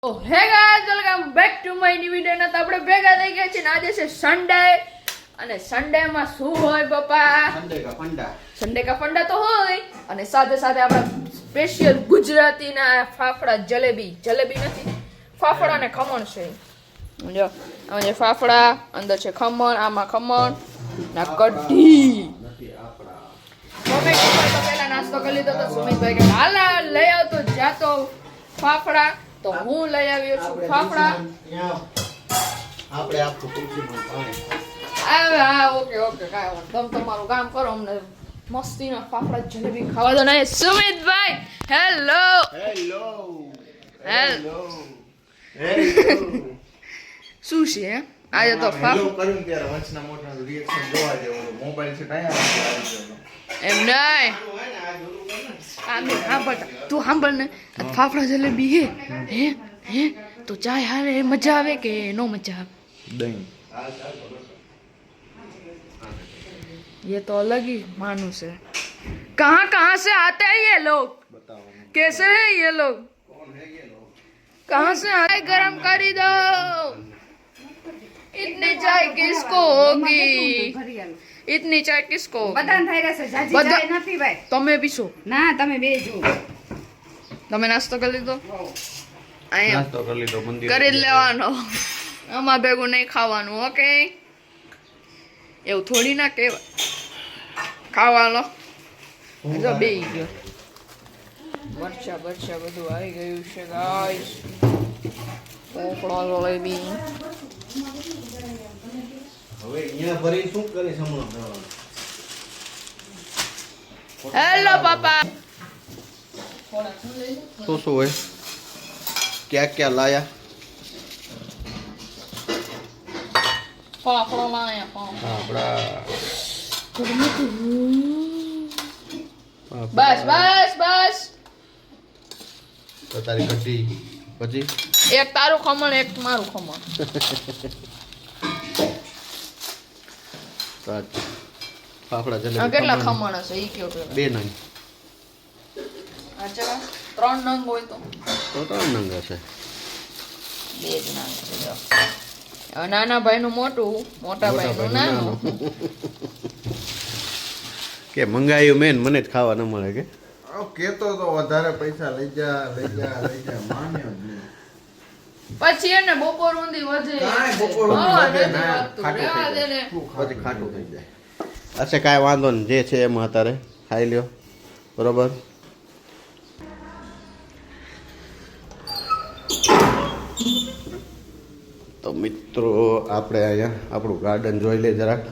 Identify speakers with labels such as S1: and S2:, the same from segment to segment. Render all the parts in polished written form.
S1: Oh, hey guys, welcome back to my new video. તો આપણે ભેગા થઈ ગયા છીએ. આજે છે સન્ડે અને સન્ડે માં શું હોય બાપા? સન્ડે કા ફંડા તો હોય અને સાથે સાથે આપણા સ્પેશિયલ ગુજરાતીના ફાફડા જલેબી નથી ફાફડા ને ખમણ છે. જો આમાં જે ફાફડા અંદર છે ખમણ, આમાં ખમણ ના કઢી. મમ્મી તો પહેલા નાસ્તો કરી લીધો તો સુમિતભાઈ કે હાલ લઈ આવતો જાતો ફાફડા, તો હું લઈ આવ્યો છું ફાફડા.
S2: આપણે આપતું તુલસીનું પાણી.
S1: હા ઓકે કાંઈ વાંધો. તમે તમારું કામ કરો, અમને મસ્તીના ફાફડા જલેબી ખાવા દો ને. સુમિતભાઈ હેલો. શું છે આજે તો
S2: હેલો કર્યું ત્યારે વંશના મોઢાનું રિએક્શન જોવા જેવું. મોબાઈલ છે ટાઈમ આવી ગયો
S1: એમ નહીં. તું સાંભળ ને, ફાફડા જલેબી હે તો ચાય હારે મજા આવે કે નો મજા આવે?
S2: દહીં
S1: ये तो अलग ही मानुस है. कहाँ से आते हैं ये लोग?
S2: बताओ
S1: कैसे हैं ये लोग?
S2: कौन है ये लोग?
S1: कहाँ से आए? गरम करी दो. इतनी चाय किसको होगी? इतनी चाय किसको?
S3: બધાને થઈ રહેશે જાજી ચાય ન પીવાય.
S1: તમે પીશો?
S3: ના તમે બે જો.
S1: તમે નાસ્તો કરી લીધો? અહીંયા
S2: નાસ્તો કરી લીધો મંદિર
S1: કરી જ લેવાનો. આમાં ભેગું નહીં ખાવાનું. ઓકે, એવું થોડી ના કહેવાય. ખાવાનો જો બે ગયો. મરચા બધું આવી ગયું છે ગાઈસ. પોપડો જલેબી.
S2: હવે અહીંયા ભરી શું કરી હમણાં?
S1: હેલો પાપા.
S2: શું હોય? क्या लाया?
S1: પાપડો લાયા.
S2: આપડા
S1: બસ
S2: તો તારી કઢી પછી
S1: એક તારું ખમણ એક મારું ખમણ.
S2: ફાફડા
S1: આ
S2: જલેબી
S1: કેટલા ખમણ હશે ઈ કયો પેલા?
S2: બે નંગ.
S1: અચ્છા 3 નંગ હોય તો
S2: તો 3 નંગ હશે.
S1: 2 જ નંગ છે. જો હવે નાના ભાઈનું મોટું, મોટા ભાઈનું નાનું.
S2: કે મંગાયું મેન મને જ ખાવા ન મળે કે કેતો તો વધારે પૈસા લઈ જા માન્યો જ નહીં.
S1: પછી એને બપોર ઊંધી વધે.
S2: કાંઈ બપોર ઊંધી વધે ના, ખાટું થઈ જાય. પછી ખાટું થઈ જાય. અચ્છા કાંઈ વાંધો નહીં, જે છે એમાં અત્યારે ખાઈ લ્યો. બરોબર. તો મિત્રો આપણે અહીંયા આપણું ગાર્ડન જોઈ લે જરાક.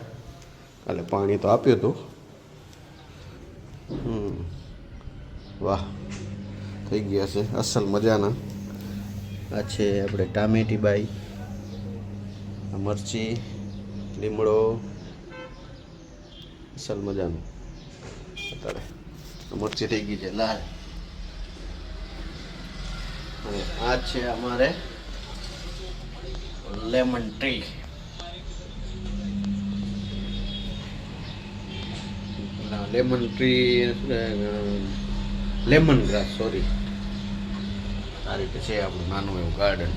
S2: કાલે પાણી તો આપ્યું હતું. વાહ, થઈ ગયા છે અસલ મજાના. આ છે આપણે ટામેટી બાઈ, આ મરચી, લીમડો, અસલ મજાનું. અત્યારે મરચી થઈ ગઈ છે લાલ. અને આ છે અમારે lemon tree. Lemon tree, lemon grass, sorry. આ રીતે છે આપણું નાનું એવું ગાર્ડન.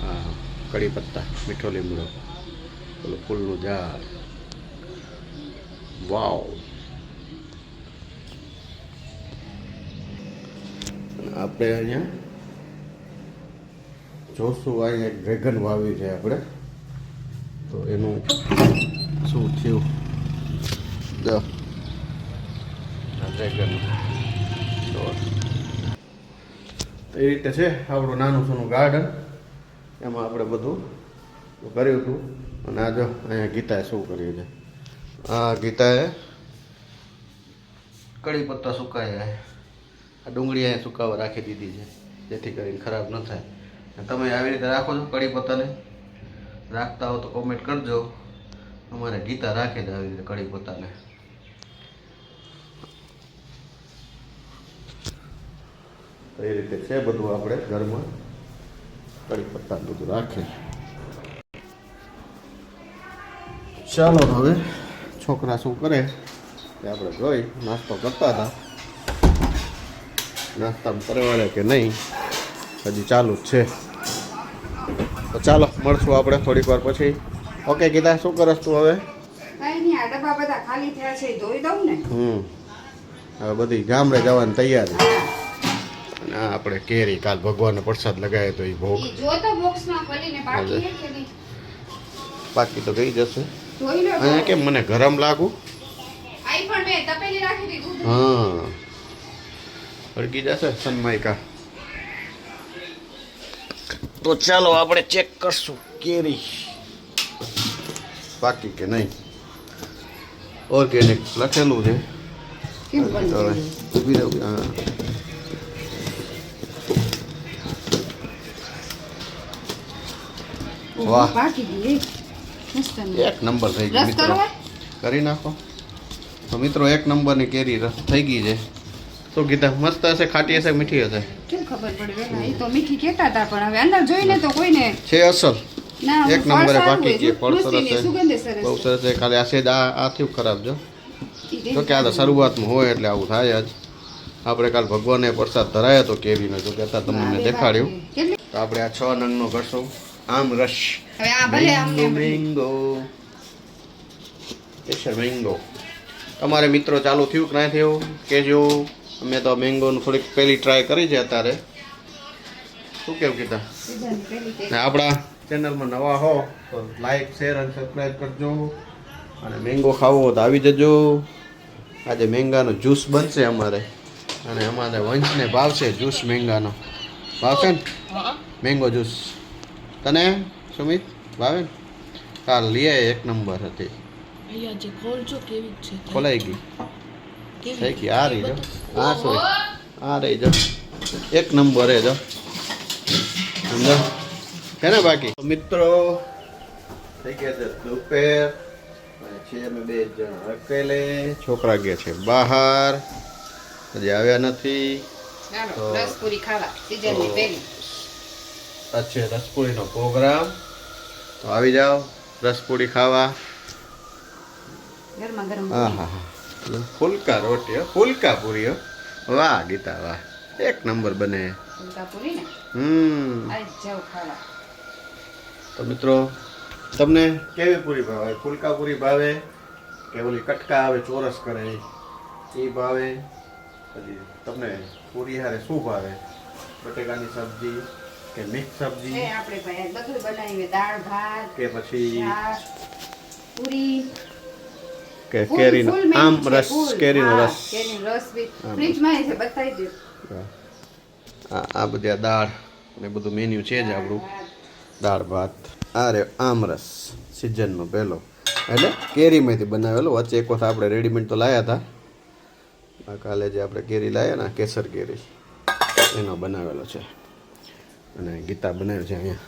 S2: હા, કડી પત્તા, મીઠો લીમડો, પેલું ફૂલનું ઝાડ. વાવ. આપણે અહીંયા જોશું, અહીંયા એક ડ્રેગન વાવી છે આપણે. તો એનું શું થયું? ડ્રેગન એ રીતે છે આપણું નાનું સોનું ગાર્ડન. એમાં આપણે બધું કર્યું હતું. અને આ જો અહીંયા ગીતાએ શું કર્યું છે. આ ગીતાએ કડી પત્તા સુકાયા, આ ડુંગળી અહીંયા સુકાવા રાખી દીધી છે, જેથી કરીને ખરાબ ન થાય. તમે આવી રીતે રાખો છો કડી પત્તાને? રાખતા હો તો કોમેન્ટ કરજો. અમારે ગીતા રાખે છે આવી રીતે કડી પત્તાને. એ રીતે છે બધું આપણે ઘરમાં કડી પત્તા બધું રાખે. ચાલો હવે છોકરા શું કરે તે આપણે જોઈ. નાસ્તો કરતા હતા, નાસ્તામાં પરવાડે કે નહીં હજી ચાલુ જ છે. તો ચાલો મળશું આપણે થોડીક વાર પછી. ઓકે ગીતા, શું કરસ તું હવે?
S3: કાંઈ નહીં, આ ડબ્બા બધા ખાલી થયા છે એ ધોઈ દઉં ને.
S2: હવે બધી ગામડે જવાની તૈયારી. અને આ આપણે કેરી કાલ ભગવાનને પ્રસાદ લગાવે તો એ ભોગ
S3: ઈ જો તો બોક્સમાં ખોલીને બાકી છે કે નહીં?
S2: બાકી તો ગઈ જશે.
S3: ધોઈ લો.
S2: અહીંયા કેમ મને ગરમ લાગુ?
S3: આઈ પણ મેં તપેલી રાખી દીધું.
S2: હા, અડકી જશે સનમાઈકા. તો ચાલો આપણે ચેક કરશું કેરી બાકી કે નહીં. ઓર્ગેનિક લખેલું છે.
S3: કેમ બંધ
S2: હવે
S3: થઈ
S2: ઊભી રહો. હા,
S3: ગયું?
S2: વાહ.
S3: બાકી ગઈ. મસ્ત ને.
S2: એક નંબર થઈ ગઈ
S3: રસ
S2: મિત્રો.
S3: કરો?
S2: કરી નાખો. તો મિત્રો એક નંબરની કેરી રસ થઈ ગઈ છે. તો કીધા મસ્ત હશે, ખાટી હશે, મીઠી હશે?
S3: કેમ ખબર પડી વેલા? એ તો મીઠી કહેતા હતા પણ હવે અંદર જોઈને તો કોઈને
S2: છે અસલ.
S3: ના,
S2: એક
S3: ફળ
S2: નંબરે
S3: સારું
S2: પાકી
S3: હોય,
S2: ગઈ. ફળ
S3: મસ્તીની
S2: સરસ છે,
S3: સુગંધ સરસ
S2: બહુ
S3: છે.
S2: સરસ છે. ખાલી આ સેજ આ થયું ખરાબ જો.
S3: ઈ
S2: તો કે આ તો શરૂઆતમાં હોય એટલે આવું થાય જ. આપણે કાલ ભગવાનને પ્રસાદ ધરાયો તો કેરીનો, જો કહેતા તમને દેખાડ્યું.
S3: કેટલી?
S2: તો આપણે આ 6 નંગનો કરશું આમ રસ.
S3: હવે આ ભલે આમને
S2: મેંગો કેસર મેંગો. તમારે મિત્રો ચાલુ થયું કે ના થયું કહેજો. અમે તો મેંગોનું થોડીક પહેલી ટ્રાય કરી છે અત્યારે. શું કેવું કીધા?
S3: સીઝન પેલી તે.
S2: ને આપણા ચેનલમાં નવા હો તો લાઈક શેર અને સબસ્ક્રાઈબ કરજો. અને મેંગો ખાવો હોય તો આવી જજો. આજે મેંગાનો જ્યુસ બનશે અમારે, અને અમારે વંશને ભાવશે જ્યુસ મેંગાનો. ભાવશે ને મેંગો જ્યુસ? તને સુમિત ભાવે ને? કાલ લઈ આય, એક નંબર હતી.
S1: અહીંયા જે ખોલજો કેવી છે
S2: ખોલાઈ ગઈ થઈ ગઈ. આ રહી જો, આ સોરી આ રહી જો, એક નંબર એ જો સમજો કે ને. બાકી તો મિત્રો થઈ ગયા છે દુપેર, અને છે અમે 2 જણા અકેલે. છોકરા ગયા છે બહાર, હજી આવ્યા નથી.
S3: ચાલો
S2: તો-
S3: રસપુરી ખાવા સીઝનની પહેલી.
S2: છે રસપુરીનો પ્રોગ્રામ, તો આવી જાઓ રસપુરી ખાવા.
S3: ગરમા ગરમ
S2: હા હા હા, ફુલકા રોટી હો, ફુલકા પૂરી હો. વાહ ગીતા વાહ, એક નંબર બને.
S3: ફુલકા પૂરી ને આજ જાવ ખાવા.
S2: તો મિત્રો તમને કેવી પૂરી ભાવે? ફુલકા પૂરી ભાવે કે ઓલી કટકા આવે ચોરસ કરે એ ભાવે? પછી તમને પૂરી હારે શું ભાવે? બટેકાની સબ્જી કે મિક્સ સબ્જી
S3: એ આપણે ભાઈ બધું બનાવીએ, દાળ ભાત
S2: કે પછી
S3: શાક પૂરી
S2: કે
S3: ફૂલ-
S2: કેરીનો
S3: ફૂલ મેનુ
S2: આમ
S3: છે,
S2: રસ?
S3: ફૂલ.
S2: કેરીનો
S3: હા,
S2: રસ.
S3: કેરીનો રસ બી
S2: આમ.
S3: ફ્રીજમાં છે, બતાવી દે.
S2: આ બધી આ દાળ ને બધું મેન્યુ છે જ આપણું. દાળ ભાત. આ રે આમરસ સિઝનનો પહેલો, એટલે કેરીમાંથી બનાવેલો. વચ્ચે એક વખત આપણે રેડીમેડ તો લાવ્યા હતા. આ કાલે જે આપણે કેરી લાવ્યા ને કેસર કેરી, એનો બનાવેલો છે. અને ગીતા બનાવ્યું છે અહીંયા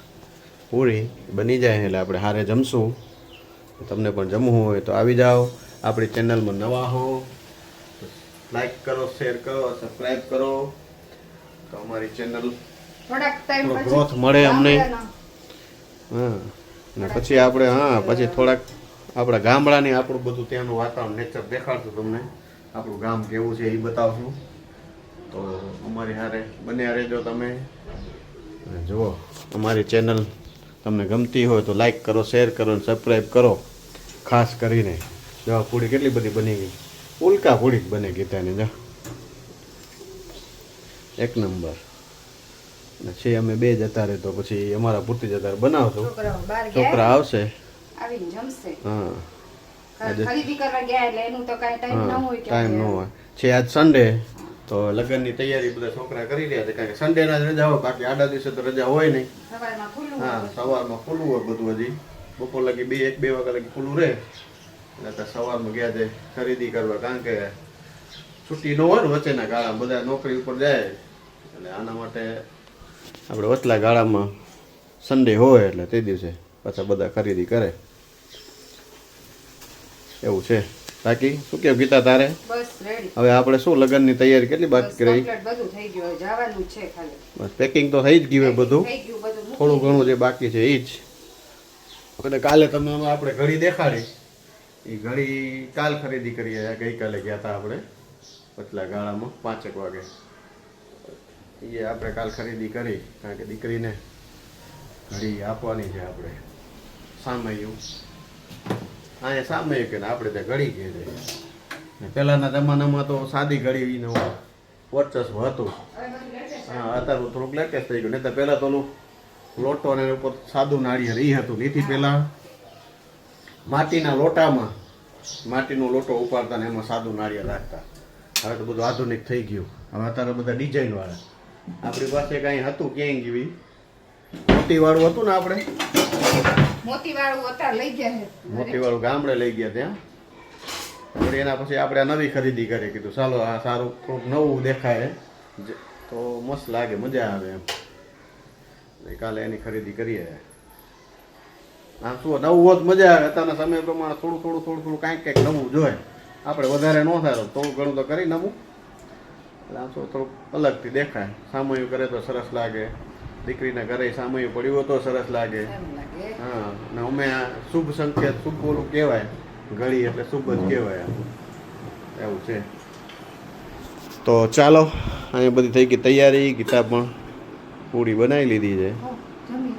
S2: પૂરી. બની જાય એટલે આપણે હારે જમશું. તમને પણ જમવું હોય તો આવી જાઓ. આપણી ચેનલમાં નવા હો તો લાઈક કરો, શેર કરો, સબસ્ક્રાઈબ કરો, તો અમારી ચેનલ
S3: થોડાક ટાઈમ
S2: થોડો
S3: પછી
S2: growth મળે અમને.
S3: ગામડાના
S2: હા, ને પછી આપણે પછી થોડાક આપણા ગામડાની આપણું બધું ત્યાંનું વાતાવરણ નેચર દેખાડશું તમને. આપણું ગામ કેવું છે એ બતાવશું. તો અમારી હારે બન્યા રહેજો તમે. અને જુઓ અમારી ચેનલ તમને ગમતી હોય તો લાઈક કરો, શેર કરો અને સબસ્ક્રાઈબ કરો. ખાસ કરીને જો આ પૂરી કેટલી બધી બની ગઈ. ઉલ્કા પૂરી જ બને ગીતાની જો, એક નંબર. અને છે અમે 2 જતા રહે તો પછી અમારા પૂરતી જતા બનાવશું.
S3: છોકરાઓ બહાર
S2: છોકરા
S3: ગયા
S2: આવશે.
S3: આવીને જમશે.
S2: હા આજે-
S3: ખરીદી કરવા ગયા એટલે એનું તો કાંઈ ટાઈમ ન
S2: હા
S3: હોય કે
S2: ટાઈમ ન હોય. છે આજ સન્ડે, તો લગ્નની તૈયારી બધા છોકરા કરી રહ્યા છે. કારણ કે સન્ડેના જ રજા હોય, બાકી આડા દિવસે તો રજા હોય નહીં.
S3: સવારમાં ખુલ્લું
S2: હા,
S3: હોય.
S2: સવારમાં ખુલ્લું હોય બધું. હજી બપોર લગી 1-2 વાગ્યા લગી ખુલ્લું રહે. એટલે તો સવારમાં ગયા છે ખરીદી કરવા. કારણ કે છુટ્ટી ન હોય ને વચ્ચેના ગાળામાં, બધા નોકરી ઉપર જાય. એટલે આના માટે આપણે વચલા ગાળામાં સન્ડે હોય એટલે તે દિવસે પાછા બધા ખરીદી કરે. એવું છે. બાકી શું કેવું ગીતા તારે?
S3: બસ રેડી.
S2: હવે આપણે શું લગ્નની તૈયારી કેટલી
S3: બસ
S2: બાકી રહી?
S3: complete બધું થઈ ગયું, હવે જવાનું જ છે ખાલી.
S2: બસ પેકિંગ તો થઈ જ ગયું હોય બધું.
S3: થઈ ગયું બધું, મૂકી
S2: થોડું
S3: દીધું.
S2: ઘણું જે બાકી છે એ જ. એટલે કાલે તમે આપણે ઘડી દેખાડી. એ ઘડી કાલ ખરીદી કરી. ગઈકાલે ગયા હતા આપણે પતલા ગાળામાં 5 વાગે. એ આપણે કાલ ખરીદી કરી કારણ કે દીકરીને ઘડી આપવાની છે આપણે સામયું અહીંયા સામયું કે આપણે ત્યાં ઘડી કહે છે ને પહેલાંના જમાનામાં તો સાદી ઘડીનું વર્ચસ્વ હતું હા અત્યારે થોડુંક લેટેસ્ટ થઈ ગયું નહીં તો પહેલાં તો ઓલું લોટો ને એના ઉપર સાદું નાળિયેર એ હતું નીથી પહેલાં માટીના લોટામાં માટીનો લોટો ઉપાડતા ને એમાં સાદું નાળિયેર રાખતા હવે તો બધું આધુનિક થઈ ગયું હવે અત્યારે બધા ડિઝાઇનવાળા આપણી પાસે કાંઈ હતું ક્યાંય જેવી મોતીવાળું હતું ને આપણે
S3: મોતીવાળું અત્યારે લઈ ગયા છે
S2: મોતીવાળું ગામડે લઈ ગયા ત્યાં વળી એના પછી આપણે આ નવી ખરીદી કરી કીધું ચાલો આ સારું થોડુંક નવું દેખાય તો મસ્ત લાગે મજા આવે એમ કાલે એની ખરીદી કરીએ આમ શું નવું હોત મજા આવે અત્યારના સમય પ્રમાણે થોડું કાંઈક નવું જોઈએ આપણે વધારે ન થાય તો થોડું ઘણું તો કરી નવું એટલે આમ શું થોડુંક અલગથી દેખાય સામયું કરે તો સરસ લાગે દીકરીના ઘરે સામયું પડ્યું હોય તો સરસ લાગે હા ને અમે આ શુભ સંકેત શુભ ઓલું કહેવાય ઘડી એટલે શુભ જ કહેવાય એવું છે તો ચાલો અહીંયા બધી થઈ ગઈ તૈયારી ગીતા પણ પૂરી બનાવી લીધી છે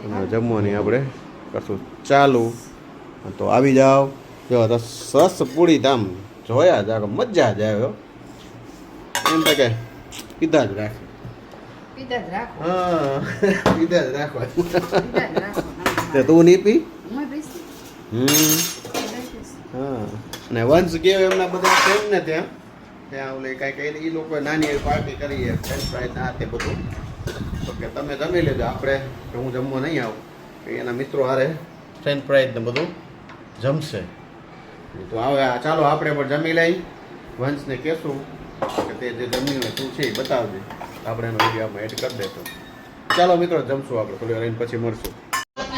S2: અને જમવાની આપણે કરશું ચાલુ તો આવી જાઓ જો સરસ પૂરી ધામ જોયા જાઓ મજા જ આવ્યો એમ તો કે પીધા જ રાખે હા પીધા જ રાખવા તું નહીં પી હા અને વંશ કેવો એમના બધા સેમ ને ત્યાં ઓલે કાંઈક એ લોકો નાની પાર્ટી કરીએ ફ્રેન્ચ ફ્રાઈઝ આ તે બધું તો કે તમે જમી લેજો આપણે કે હું જમવા નહીં આવું કે એના મિત્રો હારે ફ્રેન્ચ ફ્રાઈઝ ને બધું જમશે તો હવે ચાલો આપણે પણ જમી લઈ વંશને કહેશું કે તે જે જમ્યું શું છે એ બતાવજે આપણે એનો વિડીયોમાં એડ કરી દઈશું ચાલો મિત્રો જમશું આપણે થોડી વાર પછી મળશું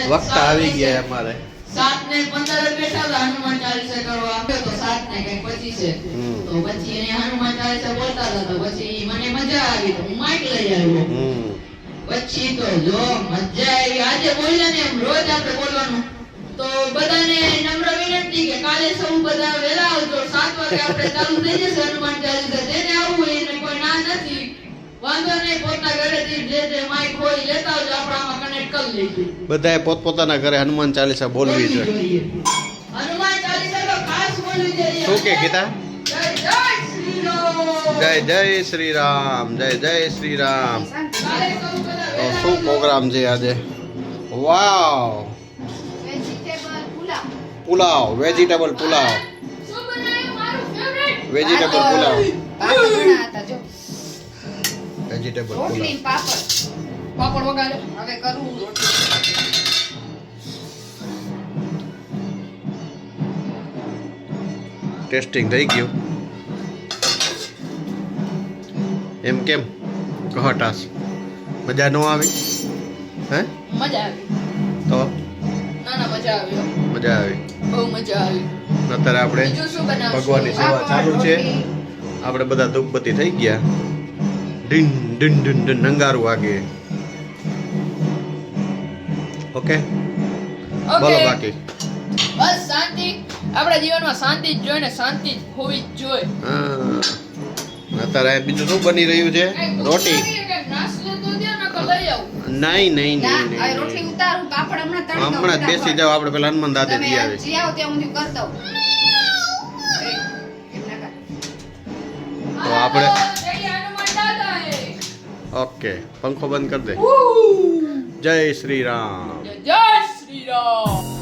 S2: વખત આવી ગયા અમારે
S1: 7:15 બેઠા હતા હનુમાન ચાલીસા કરવા આવ્યો તો 7:25 તો પછી એને હનુમાન ચાલીસા બોલતા હતા તો પછી મને મજા આવી તો હું માઈક લઈ આવ્યો પછી તો જો મજા આવી આજે બોલ્યા ને એમ રોજ આપણે બોલવાનું તો બધાને નમ્ર વિનંતી કે કાલે સૌ બધા વહેલા આવજો 7 વાગે આપણે ચાલુ થઈ જશે હનુમાન ચાલીસા જેને આવવું એને કોઈ ના નથી વાંધો નહીં પોતાના ઘરેથી જે માઈક હોય લેતા આવજો આપણે આમાં કનેક્ટ કરી લઈશું
S2: બધાએ પોતપોતાના ઘરે હનુમાન ચાલીસા બોલવી જોઈએ
S1: હનુમાન ચાલીસા તો ખાસ બોલવી જોઈએ
S2: શું કે ગીતા જય શ્રી રામ જય શ્રી રામ તો શું પ્રોગ્રામ છે આજે wow pulao vegetable pulao vegetable pulao vegetable pulao
S1: પાપડ વગાડો
S3: હવે કરું
S2: ટેસ્ટિંગ થઈ ગયું એમ કેમ કહટાસ મજા ન આવી હે
S1: મજા આવી
S2: તો
S1: ના મજા આવી
S2: મજા આવી
S1: બહુ મજા આવી
S2: અત્યારે આપણે
S1: બીજું શું બનાવશું?
S2: ભગવાનની સેવા ચાલુ છે આપણે બધા ધૂપબત્તી થઈ ગયા ડીન ડીન ડીન ડીન નંગારું વાગે ઓકે બોલો બાકી
S1: બસ શાંતિ આપણા જીવનમાં શાંતિ જ જોઈએ ને શાંતિ જ હોવી જ જોઈએ
S2: હા અત્યારે બીજું શું બની રહ્યું છે રોટી
S1: નાસ્તો તો દે નકર લઈ આવું
S2: નહીં નહીં
S3: ના
S2: નહીં
S3: હવે રોટલી ઉતારું પાપડ હમણાં તળી દઉં
S2: હમણાં જ બેસી જાવ આપણે પેલા હનુમાન દાદા
S3: તમે
S2: જી આવે
S3: જી આવો ત્યાં હું કરી દઉં એમ ના કર.
S2: તો આપણે
S1: હનુમાન દાદા હે
S2: ઓકે પંખો બંધ કરી દે જય શ્રી રામ
S1: જય શ્રી રામ